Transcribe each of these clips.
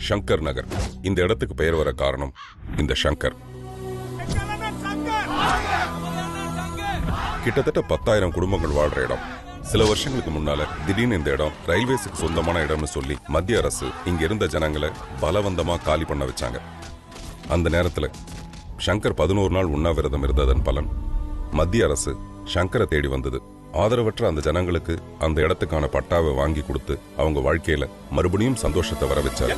ஷங்கர் நகர். இந்த இடத்துக்கு பெயர் வர காரணம் இந்த ஷங்கர். கிட்டத்தட்ட 10,000 குடும்பங்கள் வாழ்ற இடம். சில வருஷங்களுக்கு முன்னால திடீர்னு இந்த இடம் ரயில்வேஸுக்கு சொந்தமான இடம்னு சொல்லி மத்திய அரசு இங்க இருந்த ஜனங்களை பலவந்தமா காலி பண்ண வச்சாங்க. அந்த நேரத்துல ஷங்கர் 11 நாள் உண்ணாவிரதம் இருந்ததன் பலன் மத்திய அரசு ஷங்கரை தேடி வந்தது. ஆதரவற்ற அந்த ஜனங்களுக்கு அந்த இடத்துக்கான பட்டாவை வாங்கி கொடுத்து அவங்க வாழ்க்கையில மறுபடியும் சந்தோஷத்தை வர வச்சார்.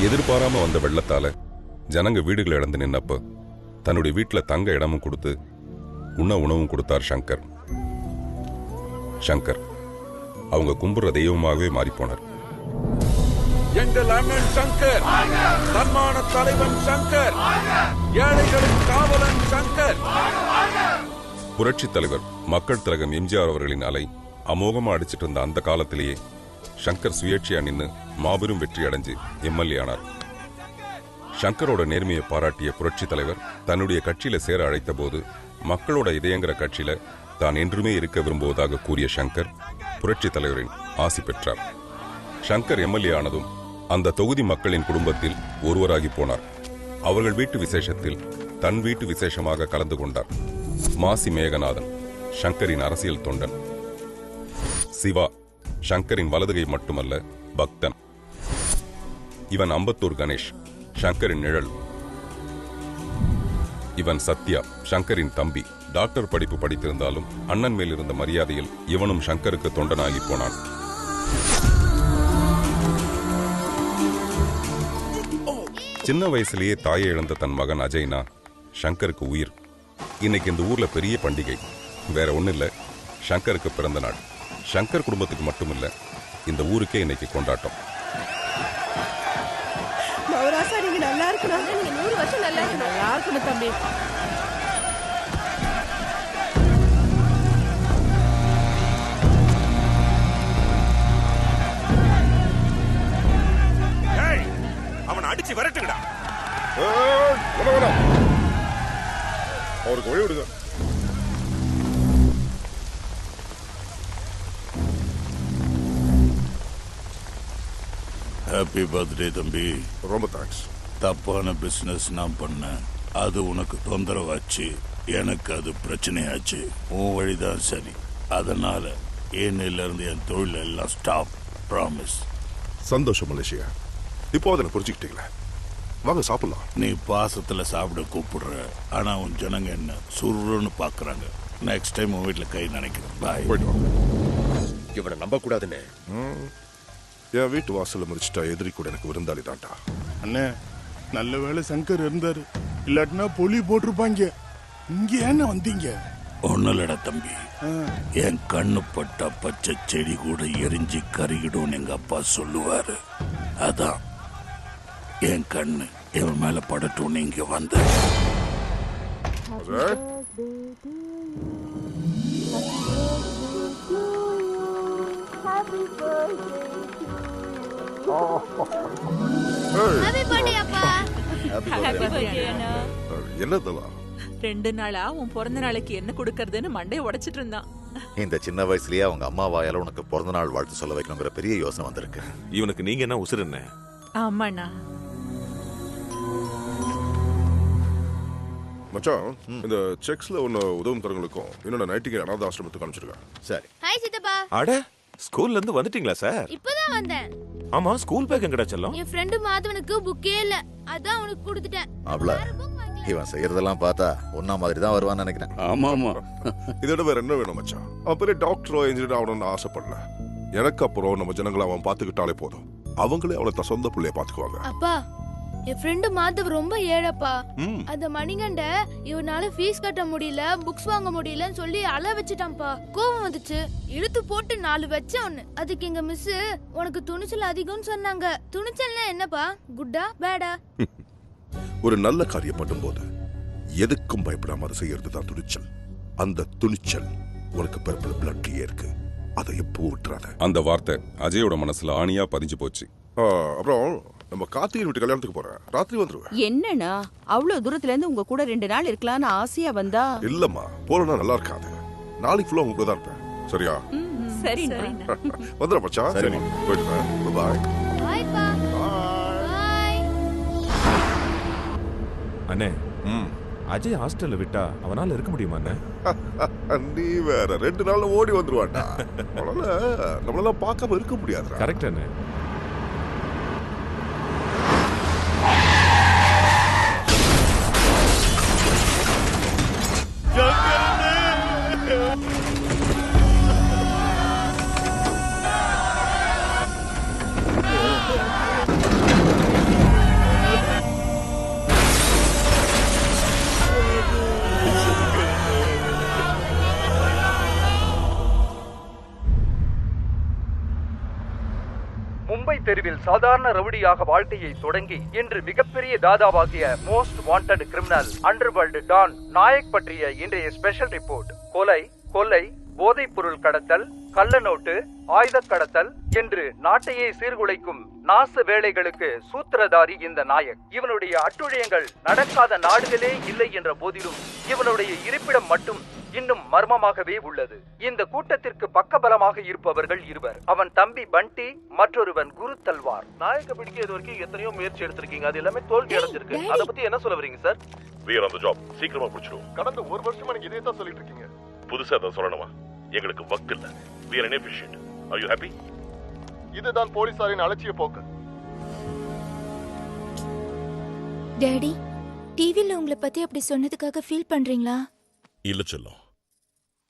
எதிர்பாராம வந்த வெள்ளத்தால ஜனங்க வீடுகளை இழந்து நின்னப்ப தன்னுடைய வீட்டுல தங்க இடமும் கொடுத்து உணவும் கொடுத்தார் ஷங்கர். ஷங்கர் அவங்க கும்புற தெய்வமாகவே மாறிப்போனார். எங்கள் அண்ணன் சங்கர், தன்மான தலைவன் சங்கர், ஏழைகளின் காவலன் சங்கர். புரட்சி தலைவர் மக்கள் திலகம் எம்ஜிஆர் அவர்களின் அலை அமோகமா அடிச்சிட்டு இருந்த அந்த காலத்திலேயே ஷங்கர் சுயேட்சையா நின்று மாபெரும் வெற்றி அடைஞ்சு எம்எல்ஏ ஆனார். ஷங்கரோட நேர்மையை பாராட்டிய புரட்சி தலைவர் தன்னுடைய கட்சியில சேர அழைத்த போது மக்களோட இதயங்கிற கட்சியில தான் என்றுமே இருக்க விரும்புவதாக கூறிய ஷங்கர் புரட்சி தலைவரின் ஆசி பெற்றார். ஷங்கர் எம்எல்ஏ ஆனதும் அந்த தொகுதி மக்களின் குடும்பத்தில் ஒருவராகி போனார். அவர்கள் வீட்டு விசேஷத்தில் தன் வீட்டு விசேஷமாக கலந்து கொண்டார். மாசி மேகநாதன் ஷங்கரின் அரசியல் தொண்டன். சிவா ஷங்கரின் வலதுகை மட்டுமல்ல, பக்தன். இவன் அம்பத்தூர் கணேஷ், ஷங்கரின் நிழல். இவன் சத்யா, ஷங்கரின் தம்பி. டாக்டர் படிப்பு படித்திருந்தாலும் அண்ணன் மேல் இருந்த மரியாதையில் இவனும் ஷங்கருக்கு தொண்டனாகி போனான். சின்ன வயசுலேயே தாயை இழந்த தன் மகன் அஜய்னா ஷங்கருக்கு உயிர். இன்னைக்கு இந்த ஊர்ல பெரிய பண்டிகை. வேற ஒன்னும் இல்ல, ஷங்கருக்கு பிறந்த நாள். ஷங்கர் குடும்பத்துக்கு மட்டுமில்ல, இந்த ஊருக்கே இன்னைக்கு கொண்டாட்டம். நல்லா இருக்கணும். நீங்க 100 வருஷம் நல்லா இருக்கணும் தம்பி. அவன் அடிச்சு விரட்டுங்கடா. அவருக்கு வழி விடுங்க. ஹாப்பி பர்த்டே தம்பி. ரொம்ப தேங்க்ஸ். தப்பான பிசினஸ் நான் பண்ணேன், அது உனக்கு தொந்தரவாச்சு, எனக்கு அது பிரச்சனையாச்சு. உன் வழிதான் சரி, அதனால ஏன்னில இருந்து என் தொழில் எல்லாம் ஸ்டாப். ப்ராமிஸ். சந்தோஷம் மலேசியா. இப்போ அதை புரிஞ்சுக்கிட்டீங்களா? வாங்க சாப்பிடலாம். நீ பாசத்துல சாப்பிட கூப்பிடுற, ஆனா உன் ஜனங்க என்ன சுருன்னு பாக்குறாங்க. நெக்ஸ்ட் டைம் உன் வீட்டுல கை நினைக்கிறேன். பாய். இவனை நம்ப கூடாதுன்னு என் வீட்டு வாசல்ல முடிச்சுட்டா எதிரி கூட எனக்கு விருந்தாளி தான்டா. அண்ணே, நல்ல வேளை சங்கர் இருந்தாரு, இல்லாட்டினா பொலி போட்டிருப்பாங்க. இங்க என்ன வந்தீங்க? ஒன்னுலடா தம்பி, என் கண்ணு பட்ட பச்சை செடி கூட எரிஞ்சு கருகிடும் எங்க அப்பா சொல்லுவாரு. அதான் என் கண்ணு இவன் மேல படட்டும் இங்க வந்த. என்னதா 2 நாளா உன் பிறந்த நாளைக்கு என்ன கொடுக்கறதுன்னு மண்டைய உடைச்சிட்டு இருந்தான். இந்த சின்ன வயசுலயே அவங்க அம்மா வாயால உனக்கு பிறந்த நாள் வாழ்த்து சொல்ல வைக்கணுங்கிற பெரிய யோசனை வந்திருக்கு. இவனுக்கு நீங்க என்ன உசுறு என்ன? ஆமாண்ணா. மச்சான், இந்த செக்ஸ்ல ஒன்னு உதவும் தரங்களுக்கும் இன்னொன்னு நைட்டிங்க அனாத ஆசிரமத்துக்கு அனுப்பிச்சிருக்கேன். சரி. ஹாய் சித்தப்பா. அட, ஸ்கூல்ல இருந்து வந்துட்டீங்களா சார்? இப்பதான் வந்தேன். ஆமா, ஸ்கூல் பேக் எங்கடா செல்லம்? என் ஃப்ரெண்ட் மாதவனுக்கு புக்கே இல்ல, அதான் அவனுக்கு கொடுத்துட்டேன். அவள இவன் செய்யறதெல்லாம் பார்த்தா ஒன்னா மாதிரி தான் வருவான்னு நினைக்கிறேன். ஆமா ஆமா. இதோட வேற என்ன வேணும் மச்சான்? அவன் பெரிய டாக்டரோ இன்ஜினியர் ஆகணும்னு ஆசைப்படல. எனக்கு அப்புறம் நம்ம ஜனங்களை அவன் பாத்துக்கிட்டாலே போதும், அவங்களே அவளை சொந்த பிள்ளைய பாத்துக்குவாங்க. அப்பா, என் ஃப்ரெண்டு மாதவ் ரொம்ப ஏழப்பா. அந்த மணிகண்ட இவனால ஃபீஸ் கட்ட முடியல, புக்ஸ் வாங்க முடியலன்னு சொல்லி அழ வச்சுட்டான்ப்பா. கோவம் வந்துச்சு, இழுத்து போட்டு 4 வச்சவனு. அதுக்கு எங்க மிஸ் உனக்கு துணிச்சல் அதிகம்னு சொன்னாங்க. துணிச்சல்னா என்னப்பா? குட்டா பேடா? ஒரு நல்ல காரியம் பண்ணும்போது எதுக்கும் பயப்படாம அதை செய்யறதுதான் துணிச்சல். அந்த துணிச்சல் உனக்கு பிறப்புல பிளட்லயே இருக்கு, அதை எப்போ விட்டுறாத. அந்த வார்த்தை அஜயோட மனசுல ஆணியா பதிஞ்சு போச்சு. அப்புறம் நம்ம கார்த்திகை வீட்டு கல்யாணத்துக்கு போறேன், ராத்திரி வந்துருவேன். என்னன்னா அவ்வளவு தூரத்துல இருந்து உங்க கூட 2 நாள் இருக்கலாம்னு ஆசையா வந்தா? இல்லம்மா, போறனா நல்லா இருக்காது. நாளைக்கு ஃபுல்லா உங்க கூட தான் இருப்பேன். சரியா? சரிண்ணா வந்துடும் மச்சான். சரி. போயிட்டு வரேன். பாய். பாய் பா பாய். அண்ணே அஜய் ஹாஸ்டல்ல விட்டா அவனால இருக்க முடியுமா அண்ணே? நீ வேற 2 நாள்ல ஓடி வந்துருவான்டா. நம்மளால பார்க்காம இருக்க முடியாதுடா. கரெக்ட் அண்ணே. மும்பை தெருவில் சாதாரண ரவுடியாக வாழ்க்கையை தொடங்கி இன்று மிகப்பெரிய தாதாவாகிய most wanted criminal underworld don Nayak பற்றிய இன்றைய ஸ்பெஷல் ரிப்போர்ட். கொலை, கொள்ளை, போதைப் பொருள் கடத்தல், கள்ள நோட்டு, ஆயுத கடத்தல் என்று நாட்டையே சீர்குலைக்கும் நாச வேலைகளுக்கு சூத்திரதாரி இந்த நாயக். இவனுடைய அட்டுழியங்கள் நடக்காத நாடுகளே இல்லை என்ற போதிலும் இவனுடைய இருப்பிடம் மட்டும் இன்னும் மர்மமாகவே உள்ளது. இந்த கூட்டத்திற்கு பக்கபலமாக இருப்பவர்கள் இருவர். அவன் தம்பி பண்டி, மற்றொருவன் குரு தல்வார். நாயக்க பிடிக்க இது வரைக்கும் எத்தனையோ முயற்சி எடுத்திருக்கீங்க, அது எல்லாமே தோல்வி அடைஞ்சிருக்கு. அத பத்தி என்ன சொல்ல வரீங்க sir? We are on the job. சீக்கிரமா பிடிச்சிடுவோம். கடந்த 1 வருஷமா நீங்க இதே தான் சொல்லிட்டு இருக்கீங்க. புதுசா அதை சொல்லணுமா? எங்களுக்கு வக்த் இல்ல. We are inefficient. Are you happy? இதுதான் போலீசாரின் அலட்சிய போக்கு. டாடி, டிவில உங்களை பத்தி அப்படி சொன்னதுக்காக ஃபீல் பண்றீங்களா? இல்ல செல்லம்,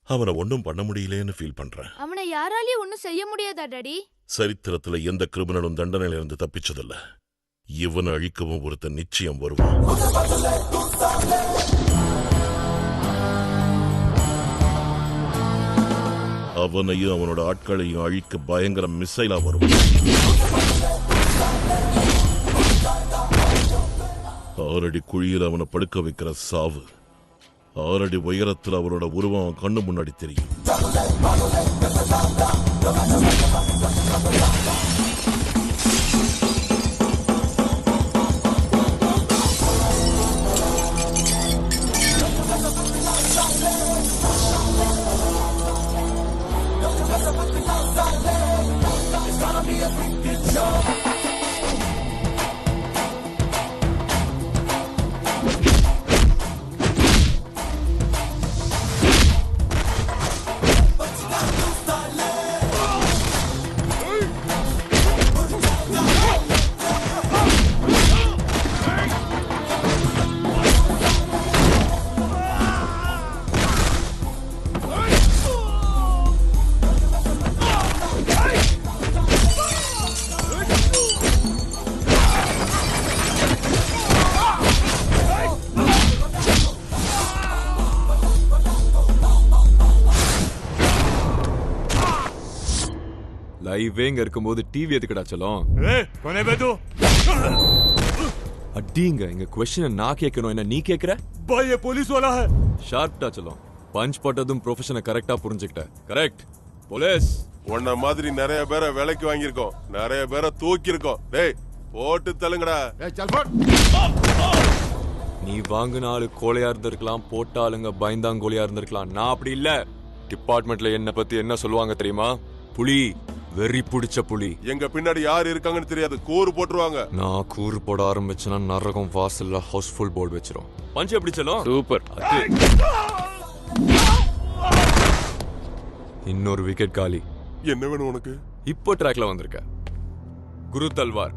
அவனை ஒன்னும் பண்ண முடியலன்னு ஃபீல் பண்றேன். அவனை யாராலையும் ஒண்ணும் செய்ய முடியாதா டாடி? சரித்திரத்துல எந்த கிரிமினலும் தண்டனையில இருந்து தப்பிச்சதில்ல. இவனை அழிக்கவும் ஒருத்தன் நிச்சயம் வருவான். அவனையும் அவனோட ஆட்களையும் அழிக்க பயங்கர மிசைலா வரும். 6 அடி குழியில் அவனை படுக்க வைக்கிற சாவு. 6 அடி உயரத்தில் அவரோட உருவம் கண்ணு முன்னாடி தெரியும். லைவே இங்க இருக்கும்போது டிவி எதுக்குடா செல்லம்? அடிங்க, இங்க क्वेश्चन நான் கேட்கணும், என்ன நீ கேக்குற? भाई ये पुलिस वाला है. ஷார்ப்டா செல்லம். பஞ்ச் பட்டதும் ப்ரொஃபஷனை கரெக்டா புரிஞ்சுக்கிட்ட. கரெக்ட். போலீஸ் உன்ன மாதிரி நிறைய பேரை விலைக்கு வாங்கியிருக்கோம், நிறைய பேரை தூக்கி இருக்கோம். டேய் போட்டு தள்ளுங்கடா. நீ வாங்கின ஆளு கோழையா இருந்திருக்கலாம், போட்டாளுங்க பயந்தாங்கோலியா இருந்திருக்கலாம். நான் அப்படி இல்ல. டிபார்ட்மெண்ட்ல என்ன பத்தி என்ன சொல்லுவாங்க தெரியுமா? புலி, வெறி பிடிச்ச புலி. எங்க பின்னாடி யாரு இருக்காங்கன்னு தெரியாது, கூறு போட்டுருவாங்க. நான் கூறு போட ஆரம்பிச்சேன்னா நரகம் வாசல்ல ஹவுஸ்ஃபுல் போர்டு வச்சிரும். பஞ்ச் எப்படி செல்லும்? சூப்பர். இன்னொரு விக்கெட் காலி. என்ன வேணும் உனக்கு? இப்போ ட்ராக்ல வந்திருக்க. குரு தல்வார்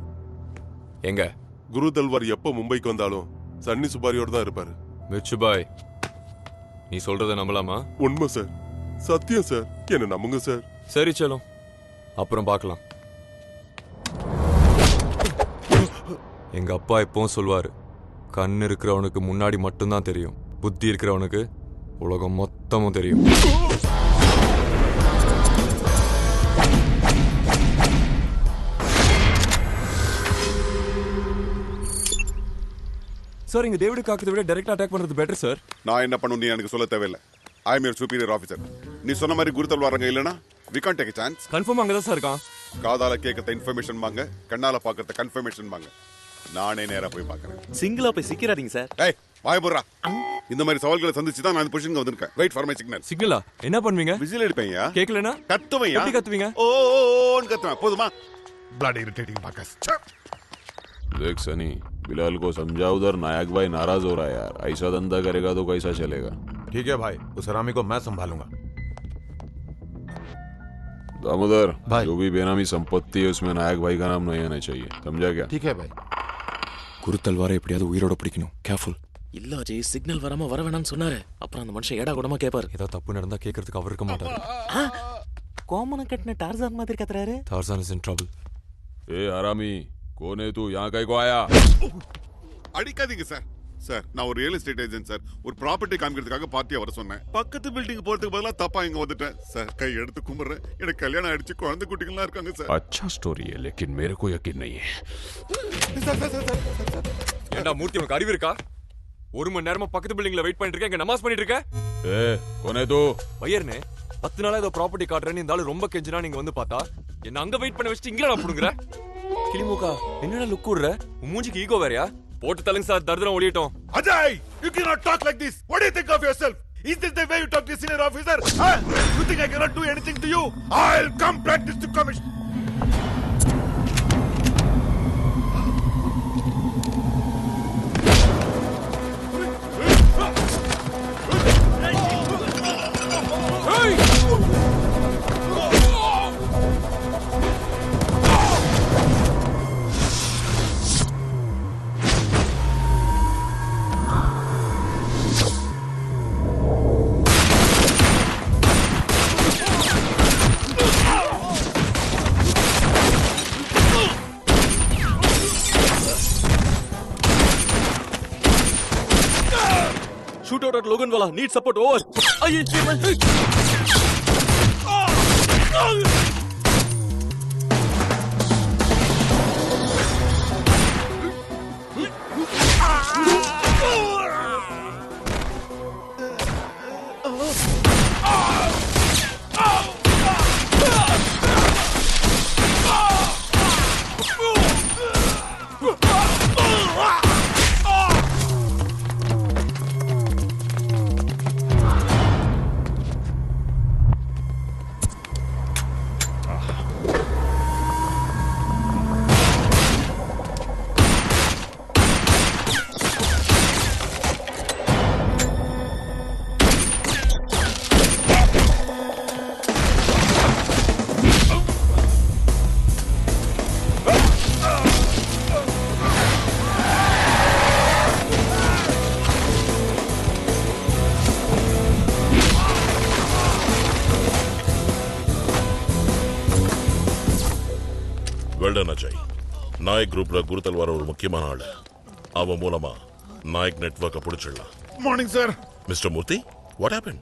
எங்க? குரு தல்வார் எப்ப மும்பைக்கு வந்தாலும் சன்னி சுபாரியோட தான் இருப்பாரு. மிச்சு பாய், நீ சொல்றத நம்பலாமா? உண்மை சார், சத்தியம் சார், என்ன நம்புங்க சார். சரி செல்லும், அப்புறம் பார்க்கலாம். எங்க அப்பா எப்பவும் சொல்வாரு, கண் இருக்கிறவனுக்கு முன்னாடி மட்டும்தான் தெரியும், புத்தி இருக்கிறவனுக்கு உலகம் மொத்தமும் தெரியும். சார், இங்க டேவிட் காக்கிறத விட டைரக்டா அட்டாக் பண்றது பெட்டர் சார். நான் என்ன பண்ணணும் நீ எனக்கு சொல்ல தேவையில்லை. ஐ அம் யுவர் சுப்பீரியர் ஆஃபீஸர். நீ சொன்ன மாதிரி குரு தல்வாரங்க இல்லனா we can't take a chance. Confirm அங்க தான் சார் இருக்கான். காதால கேட்கற இன்ஃபர்மேஷன் வாங்க, கண்ணால பார்க்கற கன்ஃபர்மேஷன் வாங்க. நானே நேரா போய் பார்க்கறேன். சிங்கிளா போய் சிக்கிறாதீங்க சார். ஏய் வாய போடுறா. இந்த மாதிரி சவால்களை சந்திச்சு தான் நான் இந்த பொசிஷனுக்கு வந்திருக்கேன். Wait for my signal. சிக்னலா என்ன பண்ணுவீங்க? விசில் அடிப்பேன்யா. கேக்கலனா கத்துவேன்யா. எப்படி கத்துவீங்க? ஓன்னு கத்துவேன். போதுமா? ब्लडी इरिटेटिंग बाकस. देख सनी, बिलाल को समझा, उधर नायक भाई नाराज हो रहा है यार. ऐसा धंधा करेगा तो कैसा चलेगा? ठीक है भाई, उस हरामी को मैं संभालूंगा. दामोदर भाई, जो भी बेनामी संपत्ति है उसमें नायक भाई का नाम नहीं आना चाहिए. समझा क्या? ठीक है भाई. குரு தல்வாரை எப்படியாவது உயிரோட பிடிக்கணும். கேர்ஃபுல். இல்ல அஜய், சிக்னல் வராம வர வேணாம்னு சொன்னாரு. அப்புறம் அந்த மனுஷன் ஏடா கூடமா கேப்பாரு. ஏதோ தப்பு நடந்தா கேக்குறதுக்கு அவர் இருக்க மாட்டாரு. கோமன கட்டின டார்சான் மாதிரி கத்துறாரு. Tarzan is in trouble. ए हरामी, कौन है तू? यहाँ कहीं को आया? அடிக்காதீங்க சார். சார் நான் ஒரு ரியல் எஸ்டேட் ஏஜென்ட் சார். ஒரு ப்ராப்பர்ட்டி காமிக்கிறதுக்காக பார்ட்டியா வர சொன்னேன். பக்கத்து பில்டிங் போறதுக்கு பதிலா தப்பா இங்க வந்துட்டேன் சார். கை எடுத்து கும்பிடுறேன். எனக்கு கல்யாணம் ஆயிடுச்சு, குழந்தை குட்டிகள்லாம் இருக்காங்க சார். अच्छा स्टोरी है, लेकिन मेरे को यकीन नहीं है. ஏண்டா மூர்த்தி, உனக்கு அறிவு இருக்கா? ஒரு மணி நேரமா பக்கத்து பில்டிங்ல வெயிட் பண்ணிட்டு இருக்கேன், இங்க நமாஸ் பண்ணிட்டு இருக்கேன். ए कौन है तू? பையர்னே, 10 நாளா ஏதோ ப்ராப்பர்ட்டி காட்டுறேன்னு இந்த ஆளு ரொம்ப கெஞ்சினா நீங்க வந்து பார்த்தா என்ன அங்க வெயிட் பண்ண வச்சுட்டு இங்க நான் புடுங்குற. கிளிமூக்கா, என்னடா லுக் விடுற? உன் மூஞ்சிக்கு ஈகோ வேறயா? போட்டு தலங்க sir, தர்தனம் ஒளியட்டும். Ajay, you cannot talk like this. What do you think of yourself? Is this the way you talk to a senior officer? Huh? You think I cannot do anything to you? I'll complain this to commission. Shoot out at Loganwala. Need support. Over. Well done Ajay. Nayak குரூப்ல குரு தல்வார ஒரு முக்கியமான ஆளு. அவன் மூலமா நாயக் நெட்வொர்க்க புடிச்சிடலாம். Morning sir. Mister Murthy, what happen?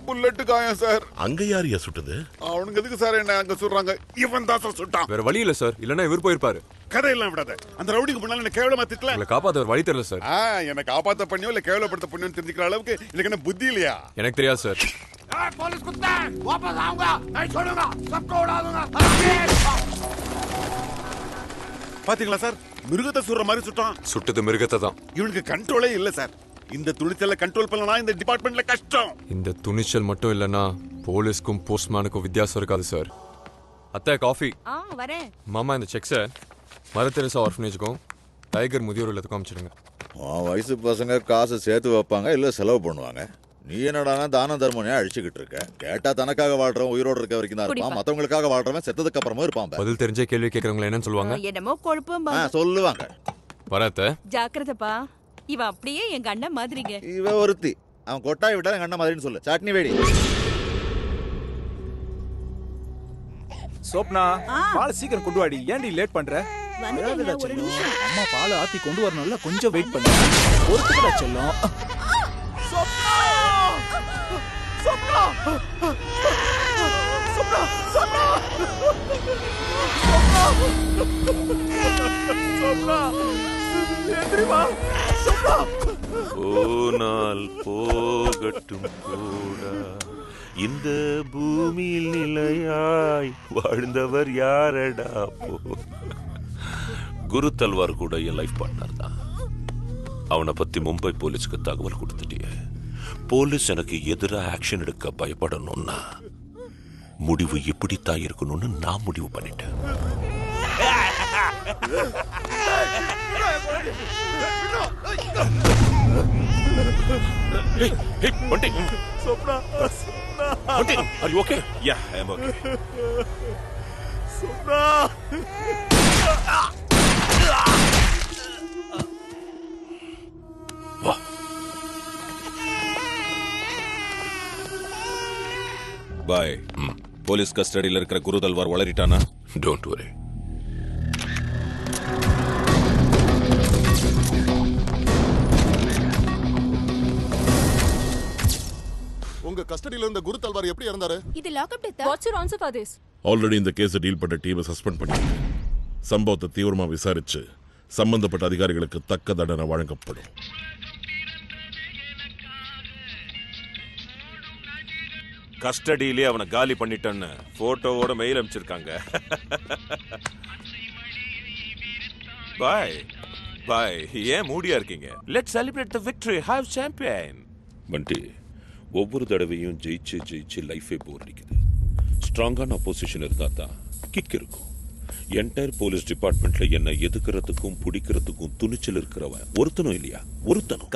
Bullet காயம் சார். அங்க யாரையா சுட்டது? அவனுக்கு எதுக்கு சார் என்ன அங்க சுடுறாங்க? இவன் தான் சார் சுட்டான். வேற வழி இல்ல சார், இல்லனா இவர் போயிருப்பாரு. கதையெல்லாம் விடாத. அந்த ரவுடிக்கு முன்னால என்ன கேவலமா திட்டல. உங்களை காப்பாத்த வழி தெரியல சார். என்ன காப்பாத்த பண்ணியோ இல்ல கேவலப்படுத்த பண்ணியோன்னு தெரிஞ்சுக்கிற அளவுக்கு எனக்கு என்ன புத்தி இல்லையா? எனக்கு தெரியாது சார். पुलिस कुत्ते, वापस आऊंगा, नहीं छोड़ूंगा, सबको उड़ा दूंगा. பாத்தீங்களா சார், மிருகத்தை சுடுற மாதிரி சுட்டான். சுட்டது மிருகத்தை தான். இவனுக்கு கண்ட்ரோலே இல்ல சார். இந்த துணிச்சலை கண்ட்ரோல் பண்ணனா இந்த டிபார்ட்மெண்ட்ல கஷ்டம். இந்த துணிச்சல் மட்டும் இல்லனா போலீஸ்க்கும் போஸ்ட்மேனுக்கும் வித்தியாசம் இருக்காது சார். அத்தை காஃபி. வரேன். மாமா இந்த செக்ஸை மதர் தெரேசா ஆர்ஃபனேஜுக்கும் டைகர் முதியோர் இல்லத்துக்கும் அனுப்பிச்சிடுங்க. வயசு பசங்க காசு சேர்த்து வைப்பாங்க இல்ல செலவு பண்ணுவாங்க. நீ என்னடானா தான தர்மனையா அழிச்சுக்கிட்டு இருக்க. கேட்டா தனக்காக வாழ்றவன் உயிரோடு இருக்க வரைக்கும் தான் இருப்பான், மத்தவங்களுக்காக வாழ்றவன் செத்ததுக்கு அப்புறமா இருப்பான். பதில் தெரிஞ்ச கேள்வி கேட்கறவங்க என்னன்னு சொல்லுவாங்க? என்னமோ கொழுப்பம் சொல்லுவாங்க. வரத்த ஜாக்கிரதப்பா, இவன் அப்படியே எங்க அண்ணன் மாதிரிங்க. இவ ஒருத்தி, அவன் கொட்டாய் விட்டா எங்க அண்ணன் மாதிரின்னு சொல்லு. சட்னி வேடி. சோப்னா, பால் சீக்கிரம் கொண்டு வாடி. ஏன்டி லேட் பண்ற? ஒரு நிமிஷம். அம்மா பால் ஆத்தி கொண்டு வரணும்ல, கொஞ்சம் வெயிட் பண்ணு. ஒருத்தர செல்லும். சோப்னா! சோப்னா! சோப்னா! சோப்னா! சோப்னா! எந்திரிமா. சோப்னா! போனால் போகட்டும் போடா, இந்த பூமியில் நிலையாய் வாழ்ந்தவர் யாரடா போ. குரு தல்வார் கூட என் லைஃப் பார்ட்னர் தான். அவனை பத்தி மும்பை போலீஸ்க்கு தகவல் கொடுத்துட்டிய. போலீஸ் எனக்கு எதிராக ஆக்ஷன் எடுக்க பயப்படணும்னா முடிவு இப்படித்தான் இருக்கணும்னு நான் முடிவு பண்ணிட்டேன். Swapna. Are you okay? Yeah, I am okay. Swapna. வா. பாய், போலீஸ் கஸ்டடியில் இருக்கிற குரு தல்வார் வளரிட்டானா? Don't worry. உங்க கஸ்டடியில இருந்த குரு தல்வார் எப்படி இறந்தாரு? இது lockup death. What's your answer for this? Already இந்த கேஸை டீல் பண்ண டீமை சஸ்பெண்ட் பண்ணிருக்கு. சம்பவத்தை தீவிரமா விசாரிச்சு சம்பந்தப்பட்ட அதிகாரிகளுக்கு தக்க தண்டனை வழங்கப்படும். கஸ்டடியிலே அவனை காலி பண்ணிட்டேன்னு போட்டோவோட மெயில் அனுப்பிச்சிருக்காங்க. பாய் பாய், ஏன் மூடியா இருக்கீங்க? Let's celebrate the victory. Have champion. பண்டி, ஒவ்வொரு தடவையும் ஜெயிச்சு ஜெயிச்சு லைஃபே போர் அடிக்குது. ஸ்ட்ராங்கான அப்போசிஷன் இருந்தா தான் கிக் இருக்கும். என்டையர் போலீஸ் டிபார்ட்மெண்ட்ல என்ன எதுக்குறதுக்கும் பிடிக்கிறதுக்கும் துணிச்சல் இருக்கிறவன் ஒருத்தனும் இல்லையா? ஒருத்தனும்.